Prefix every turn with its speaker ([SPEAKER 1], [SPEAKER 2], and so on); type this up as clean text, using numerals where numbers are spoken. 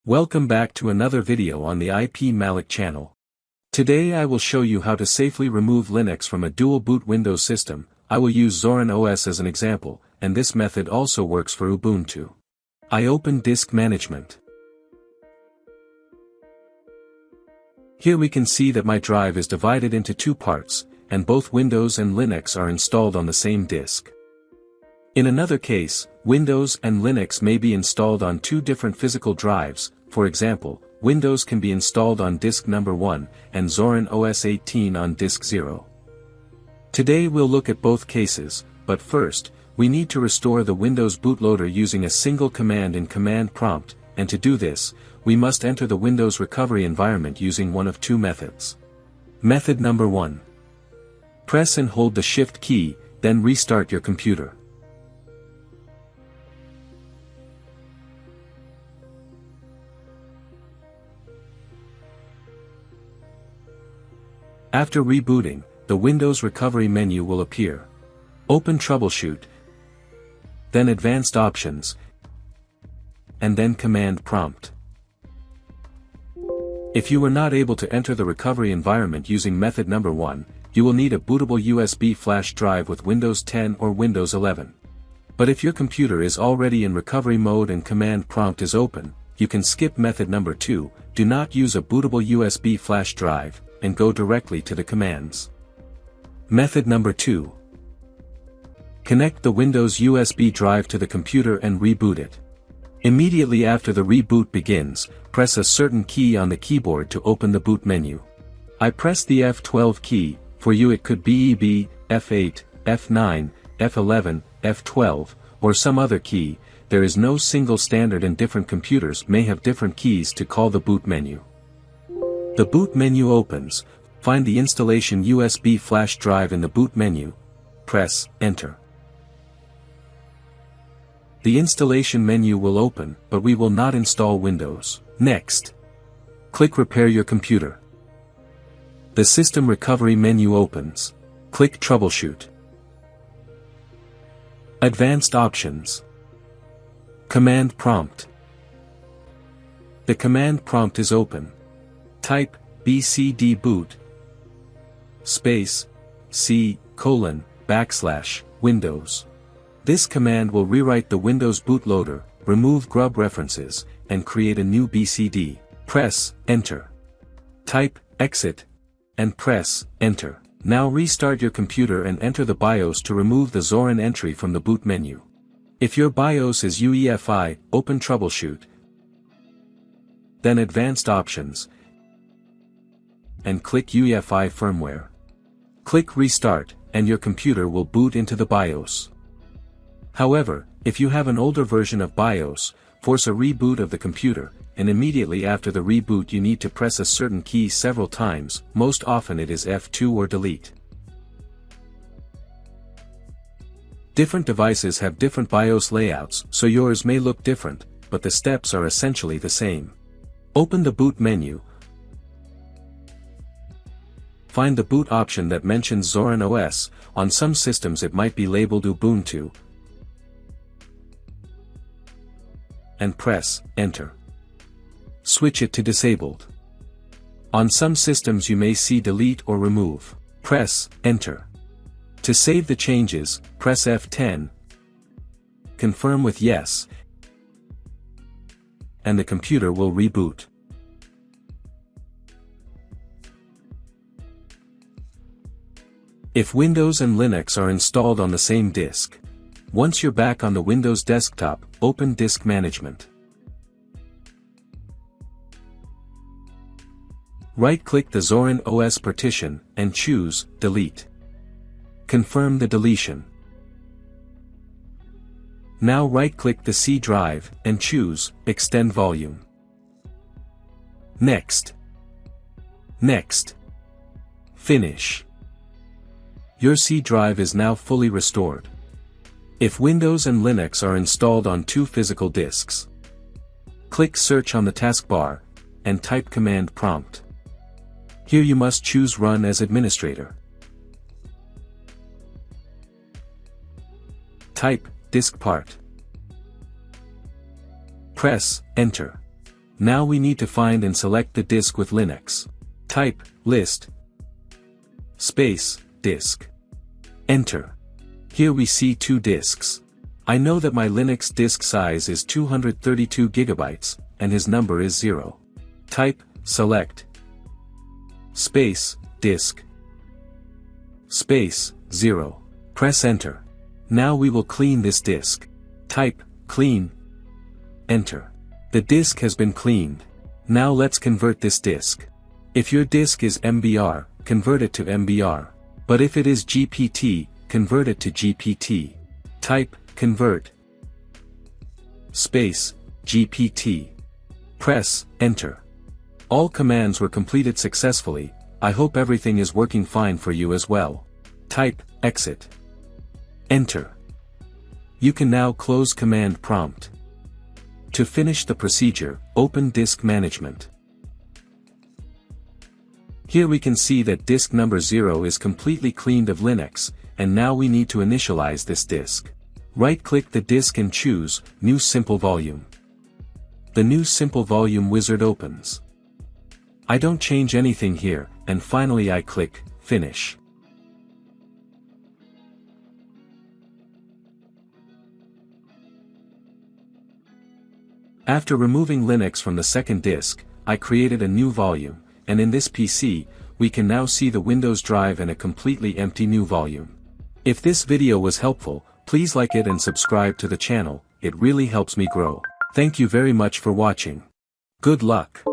[SPEAKER 1] Welcome back to another video on the IP Malik channel. Today I will show you how to safely remove Linux from a dual boot Windows system. I will use Zorin OS as an example, and this method also works for Ubuntu. I open Disk Management. Here we can see that my drive is divided into two parts, and both Windows and Linux are installed on the same disk. In another case, Windows and Linux may be installed on two different physical drives. For example, Windows can be installed on disk number 1, and Zorin OS 18 on disk 0. Today we'll look at both cases, but first, we need to restore the Windows bootloader using a single command in command prompt, and to do this, we must enter the Windows recovery environment using one of two methods. Method number 1. Press and hold the Shift key, then restart your computer. After rebooting, the Windows recovery menu will appear. Open Troubleshoot, then Advanced Options, and then Command Prompt. If you were not able to enter the recovery environment using method number 1, you will need a bootable USB flash drive with Windows 10 or Windows 11. But if your computer is already in recovery mode and Command Prompt is open, you can skip method number 2, do not use a bootable USB flash drive, and go directly to the commands. Method number 2. Connect the Windows USB drive to the computer and reboot it. Immediately after the reboot begins, press a certain key on the keyboard to open the boot menu. I press the F12 key, for you it could be EB, F8, F9, F11, F12, or some other key. There is no single standard and different computers may have different keys to call the boot menu. The boot menu opens, find the installation USB flash drive in the boot menu, press Enter. The installation menu will open, but we will not install Windows. Next, click Repair your computer. The System Recovery menu opens. Click Troubleshoot. Advanced Options. Command Prompt. The command prompt is open. Type bcdboot space /Windows. This command will rewrite the Windows bootloader, remove GRUB references, and create a new BCD. Press Enter. Type exit, and press Enter. Now restart your computer and enter the BIOS to remove the Zorin entry from the boot menu. If your BIOS is UEFI, open Troubleshoot, then Advanced Options, and click UEFI Firmware. Click Restart, and your computer will boot into the BIOS. However, if you have an older version of BIOS, force a reboot of the computer, and immediately after the reboot you need to press a certain key several times, most often it is F2 or delete. Different devices have different BIOS layouts, so yours may look different, but the steps are essentially the same. Open the boot menu. Find the boot option that mentions Zorin OS. On some systems it might be labeled Ubuntu, and press Enter. Switch it to Disabled. On some systems you may see Delete or Remove. Press Enter. To save the changes, press F10. Confirm with Yes, and the computer will reboot. If Windows and Linux are installed on the same disk. Once you're back on the Windows desktop, open Disk Management. Right-click the Zorin OS partition, and choose Delete. Confirm the deletion. Now right-click the C drive, and choose Extend Volume. Next. Next. Finish. Your C drive is now fully restored. If Windows and Linux are installed on two physical disks, click Search on the taskbar, and type Command Prompt. Here you must choose Run as Administrator. Type disk part. Press Enter. Now we need to find and select the disk with Linux. Type, list, space, disk. Enter. Here we see 2 disks. I know that my Linux disk size is 232 GB, and his number is 0. Type, select, space, disk, space, 0. Press enter. Now we will clean this disk. Type, clean, enter. The disk has been cleaned. Now let's convert this disk. If your disk is MBR, convert it to MBR. But if it is GPT, convert it to GPT. Type, convert, space, GPT. Press, enter. All commands were completed successfully. I hope everything is working fine for you as well. Type, exit. Enter. You can now close command prompt. To finish the procedure, open Disk Management. Here we can see that disk number 0 is completely cleaned of Linux, and now we need to initialize this disk. Right-click the disk and choose New Simple Volume. The New Simple Volume wizard opens. I don't change anything here, and finally I click Finish. After removing Linux from the second disk, I created a new volume, and in this PC, we can now see the Windows drive and a completely empty new volume. If this video was helpful, please like it and subscribe to the channel, it really helps me grow. Thank you very much for watching. Good luck.